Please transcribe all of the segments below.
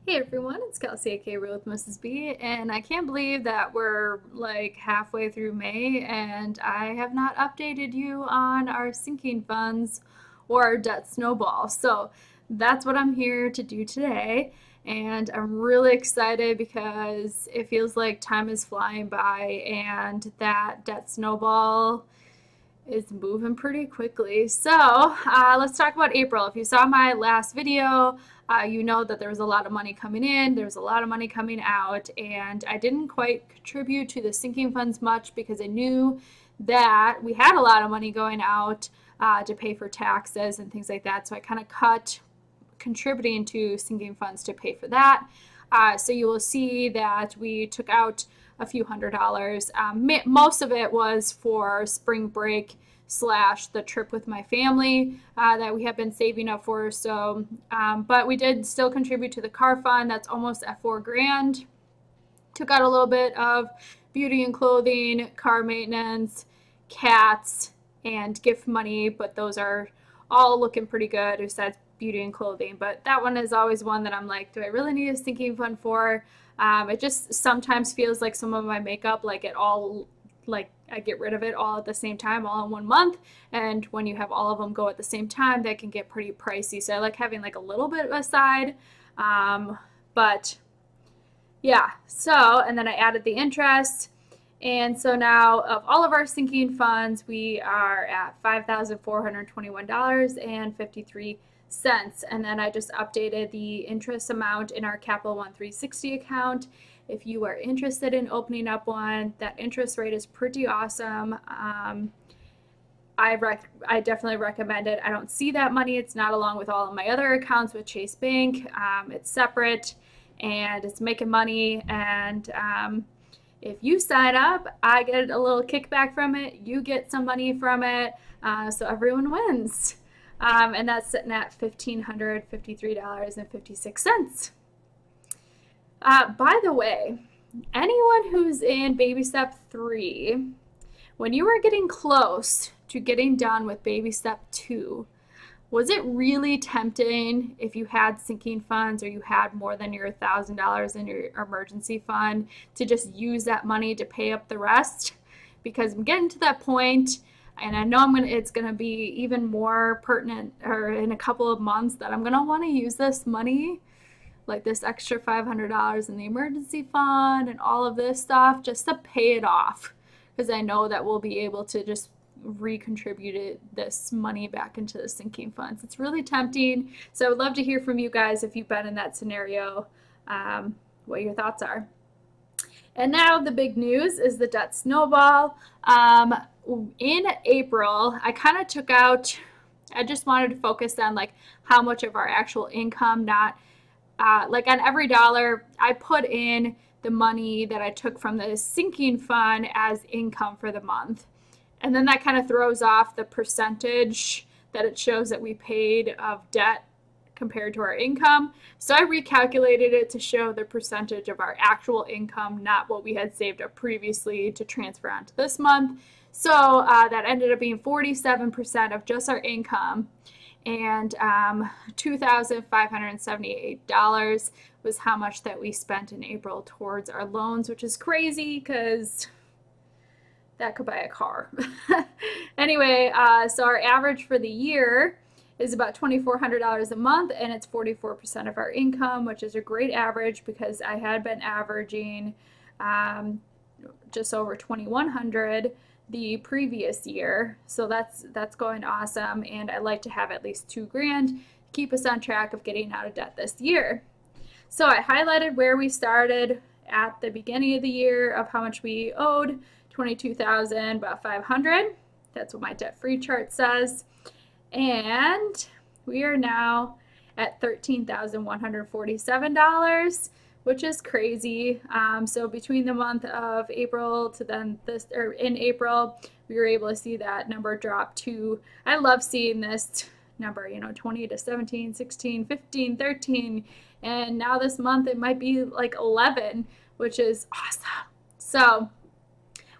Hey everyone, it's Kelsey, aka Real with Mrs. B, and I can't believe that we're like halfway through May and I have not updated you on our sinking funds or our debt snowball. So that's what I'm here to do today, and I'm really excited because it feels like time is flying by and that debt snowball is moving pretty quickly. So let's talk about April. If you saw my last video, you know that there was a lot of money coming in, there's a lot of money coming out, and I didn't quite contribute to the sinking funds much because I knew that we had a lot of money going out to pay for taxes and things like that. So I kind of cut contributing to sinking funds to pay for that. So you will see that we took out a few $100s. Most of it was for spring break slash the trip with my family that we have been saving up for. So, but we did still contribute to the car fund. That's almost at $4,000. Took out a little bit of beauty and clothing, car maintenance, cats, and gift money, but those are all looking pretty good besides beauty and clothing. But that one is always one that I'm like, do I really need a sinking fund for? It just sometimes feels like some of my makeup, like it all, like I get rid of it all at the same time, all in 1 month. And when you have all of them go at the same time, that can get pretty pricey. So I like having like a little bit aside. But yeah, so, and then I added the interest. And so now of all of our sinking funds, we are at $5,421.53. And then I just updated the interest amount in our Capital One 360 account. If you are interested in opening up one, that interest rate is pretty awesome. I definitely recommend it. I don't see that money. It's not along with all of my other accounts with Chase Bank. It's separate and it's making money. And if you sign up, I get a little kickback from it. You get some money from it. So everyone wins. And that's sitting at $1,553.56. By the way, anyone who's in baby step 3, when you were getting close to getting done with baby step 2, was it really tempting if you had sinking funds or you had more than your $1,000 in your emergency fund to just use that money to pay up the rest? Because I'm getting to that point, and I know it's gonna be even more pertinent or in a couple of months that I'm gonna want to use this money, like this extra $500 in the emergency fund and all of this stuff, just to pay it off, because I know that we'll be able to just recontribute this money back into the sinking funds. It's really tempting. So I would love to hear from you guys if you've been in that scenario, what your thoughts are. And now the big news is the debt snowball. In April, I kind of took out, I just wanted to focus on like how much of our actual income, not like on every dollar, I put in the money that I took from the sinking fund as income for the month. And then that kind of throws off the percentage that it shows that we paid of debt compared to our income. So I recalculated it to show the percentage of our actual income, not what we had saved up previously to transfer onto this month. So that ended up being 47% of just our income. And $2,578 was how much that we spent in April towards our loans, which is crazy because that could buy a car. Anyway, so our average for the year is about $2,400 a month, and it's 44% of our income, which is a great average because I had been averaging just over $2,100 the previous year. So that's going awesome, and I like to have at least $2,000 to keep us on track of getting out of debt this year. So I highlighted where we started at the beginning of the year of how much we owed. $22,500. That's what my debt-free chart says. And we are now at $13,147, which is crazy. So between the month of April to then in April, we were able to see that number drop to, I love seeing this number, 20 to 17, 16, 15, 13, and now this month it might be like 11, which is awesome. So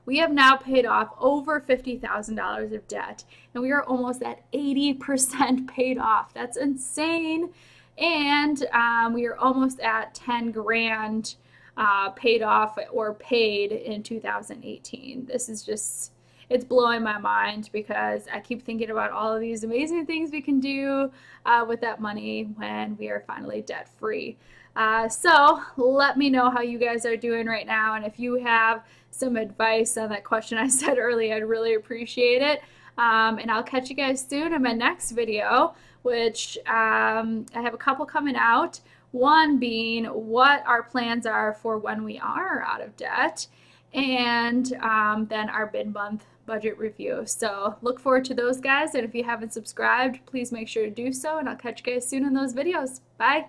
we have now paid off over $50,000 of debt, and we are almost at 80% paid off. That's insane. And we are almost at 10 grand paid off or paid in 2018. This is just, it's blowing my mind because I keep thinking about all of these amazing things we can do with that money when we are finally debt free. So let me know how you guys are doing right now, and if you have some advice on that question I said earlier, I'd really appreciate it. And I'll catch you guys soon in my next video, which I have a couple coming out. One being what our plans are for when we are out of debt, and then our mid-month budget review. So look forward to those, guys, and if you haven't subscribed, please make sure to do so, and I'll catch you guys soon in those videos. Bye.